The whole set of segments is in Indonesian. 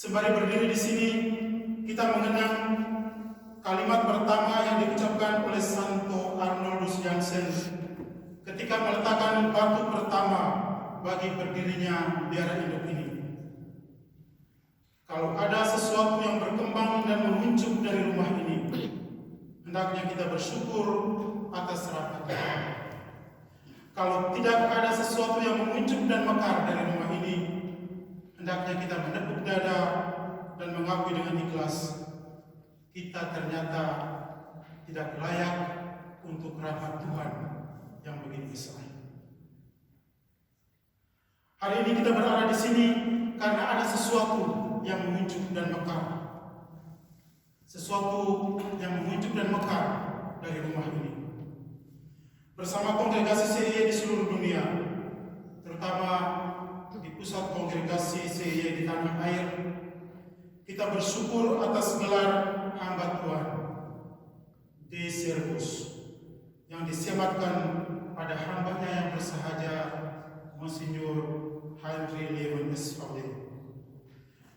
Sembari berdiri di sini, kita mengenang kalimat pertama yang diucapkan oleh Santo Arnoldus Jansen ketika meletakkan batu pertama bagi berdirinya biara induk ini. Kalau ada sesuatu yang berkembang dan menguncup dari rumah ini, hendaknya kita bersyukur atas rahmat-Nya. Kalau tidak ada sesuatu yang menguncup dan mekar dari rumah ini, hendaknya kita menepuk dada dan mengakui dengan ikhlas, kita ternyata tidak layak untuk rahmat Tuhan yang begitu besar. Hari ini kita berada di sini karena ada sesuatu yang menguncup dan mekar. Sesuatu yang menguncup dan mekar dari rumah ini. Bersama kongregasi CIE di seluruh dunia, terutama di pusat kongregasi CIE di tanah air, kita bersyukur atas gelar hamba Tuhan, Dei Servus, yang disematkan pada hambanya yang bersahaja, Monsignor Henry Leven S.V.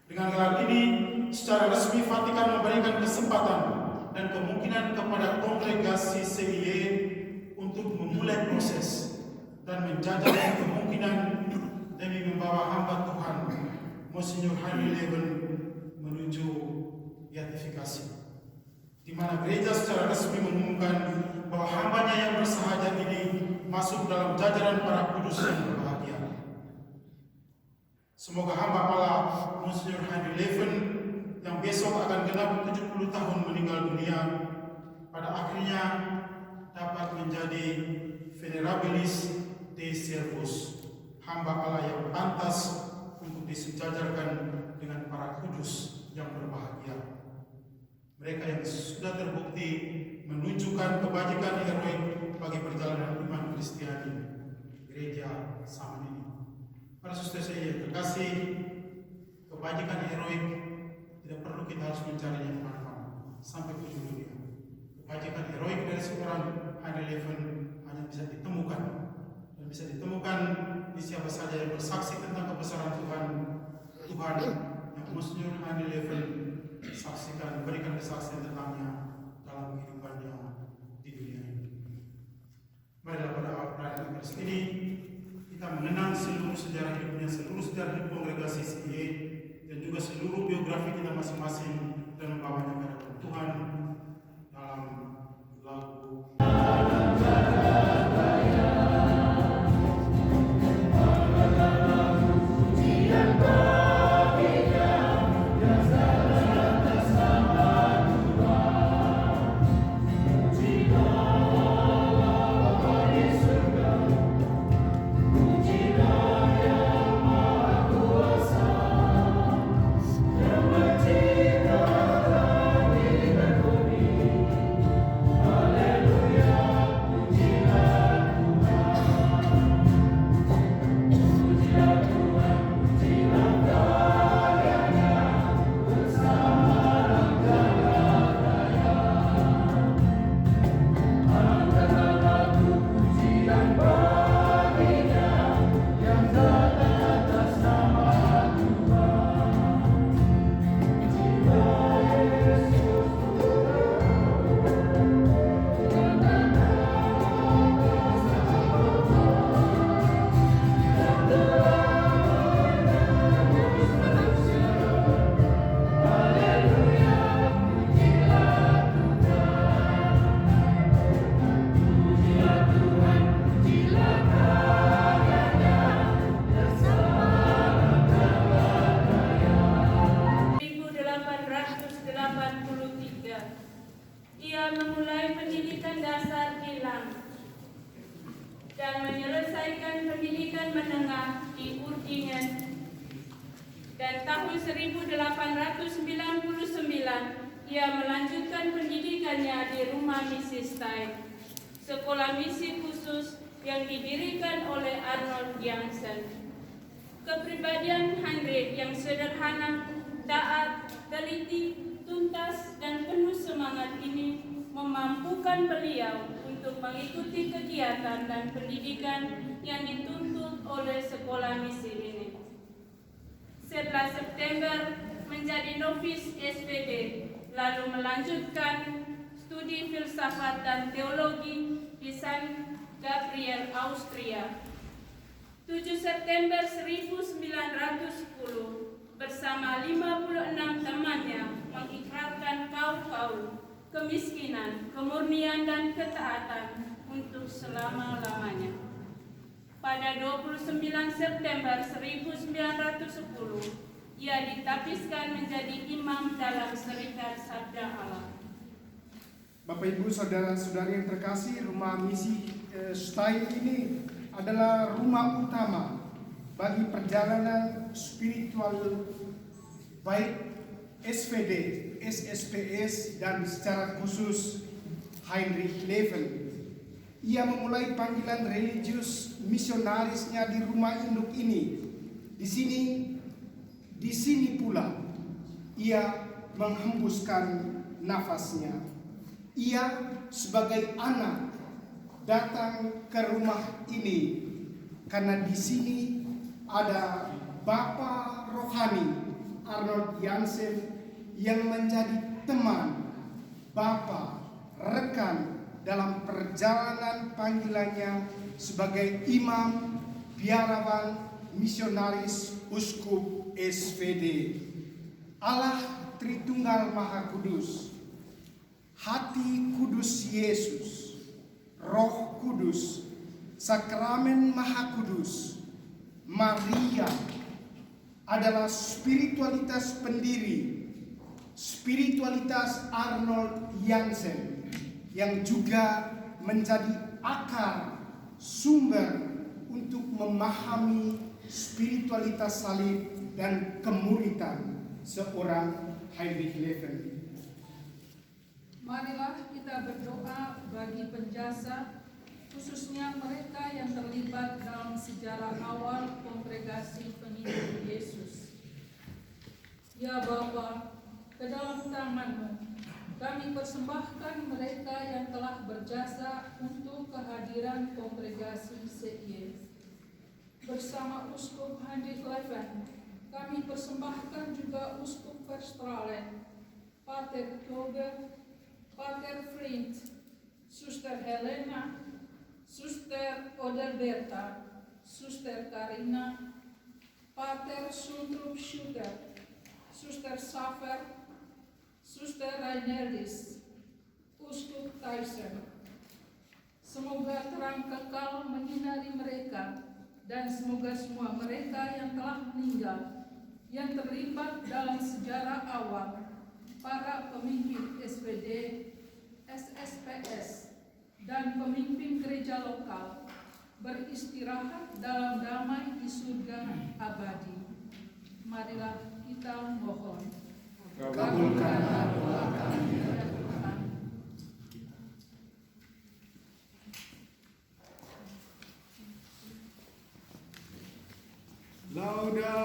Dengan gelar ini, secara resmi Vatikan memberikan kesempatan dan kemungkinan kepada kongregasi CIE untuk memulai proses dan menjajaki kemungkinan demi membawa hamba Tuhan, Monsignor Henry Leven, menuju beatifikasi, di mana gereja secara resmi mengumumkan bahwa hambanya yang bersahaja ini masuk dalam jajaran para kudus yang berbahagia. Semoga hamba Allah, Monsignor Henry Leven, yang besok akan genap 70 tahun meninggal dunia, pada akhirnya dapat menjadi Venerabilis Dei Servus, hamba Allah yang pantas untuk disejajarkan dengan para kudus yang berbahagia. Mereka yang sudah terbukti menunjukkan kebajikan heroik bagi perjalanan iman Kristiani gereja zaman ini. Para saudara saya yang terkasih, kebajikan heroik tidak perlu kita harus mencarinya kemana-mana sampai ujung dunia. Kebajikan heroik dari seorang Henry Leven hanya bisa ditemukan, dan bisa ditemukan di siapa saja yang bersaksi tentang kebesaran Tuhan yang Monsignor Henry Leven saksikan, berikan kesaksian tentangnya dalam kehidupannya di dunia ini. Marilah pada awal ini kita mengenang seluruh sejarah hidupnya, seluruh sejarah hidup kongregasi CIE, dan juga seluruh biografi kita masing-masing, dan membawanya kepada Tuhan dalam lagu dan menyelesaikan pendidikan menengah di Urdingen. Dan tahun 1899 ia melanjutkan pendidikannya di Rumah Misi Stein, sekolah misi khusus yang didirikan oleh Arnold Jansen. Kepribadian Henry yang sederhana, taat, teliti, tuntas, dan penuh semangat ini memampukan beliau untuk mengikuti kegiatan dan pendidikan yang dituntut oleh sekolah misi ini. Setelah September menjadi novis SPD, lalu melanjutkan studi filsafat dan teologi di San Gabriel, Austria. 7 September 1910, bersama 56 temannya mengikrarkan kaul-kaul kemiskinan, kemurnian, dan ketaatan untuk selama-lamanya. Pada 29 September 1910, ia ditapiskan menjadi imam dalam Serikat Sabda Allah. Bapak Ibu Saudara-saudari yang terkasih, rumah misi STAI ini adalah rumah utama bagi perjalanan spiritual baik SVD, SSPS, dan secara khusus Heinrich Leven. Ia memulai panggilan religius misionarisnya di rumah induk ini. Di sini pula ia menghembuskan nafasnya. Ia sebagai anak datang ke rumah ini karena di sini ada Bapa rohani Arnold Jansen yang menjadi teman, bapa, rekan dalam perjalanan panggilannya sebagai imam, biarawan, misionaris, uskup SVD. Allah Tritunggal Maha Kudus, hati kudus Yesus, Roh Kudus, sakramen Maha Kudus, Maria adalah spiritualitas pendiri, spiritualitas Arnold Jansen yang juga menjadi akar sumber untuk memahami spiritualitas salib dan kemuritan seorang Heinrich Leven. Marilah kita berdoa bagi penjasa, khususnya mereka yang terlibat dalam sejarah awal kongregasi pengikut Yesus. Ya Bapa, ke dalam tangan-Mu kami persembahkan mereka yang telah berjasa untuk kehadiran kongregasi CIE. Bersama Uskup Heinrich Leven, kami persembahkan juga Uskup Verstralen, Pater Tober, Pater Friend, Suster Helena, Suster Oderberta, Suster Karina, Pater Suntrup Sugar, Suster Safer, Suster Rainelis, Uskup Tyson. Semoga terang kekal menyinari mereka, dan semoga semua mereka yang telah meninggal, yang terlibat dalam sejarah awal, para pemimpin SPD, SSPS, dan pemimpin gereja lokal, beristirahat dalam damai di surga abadi. Marilah kita mohon. Kabulkanlah doa kami ya Tuhan. Lauda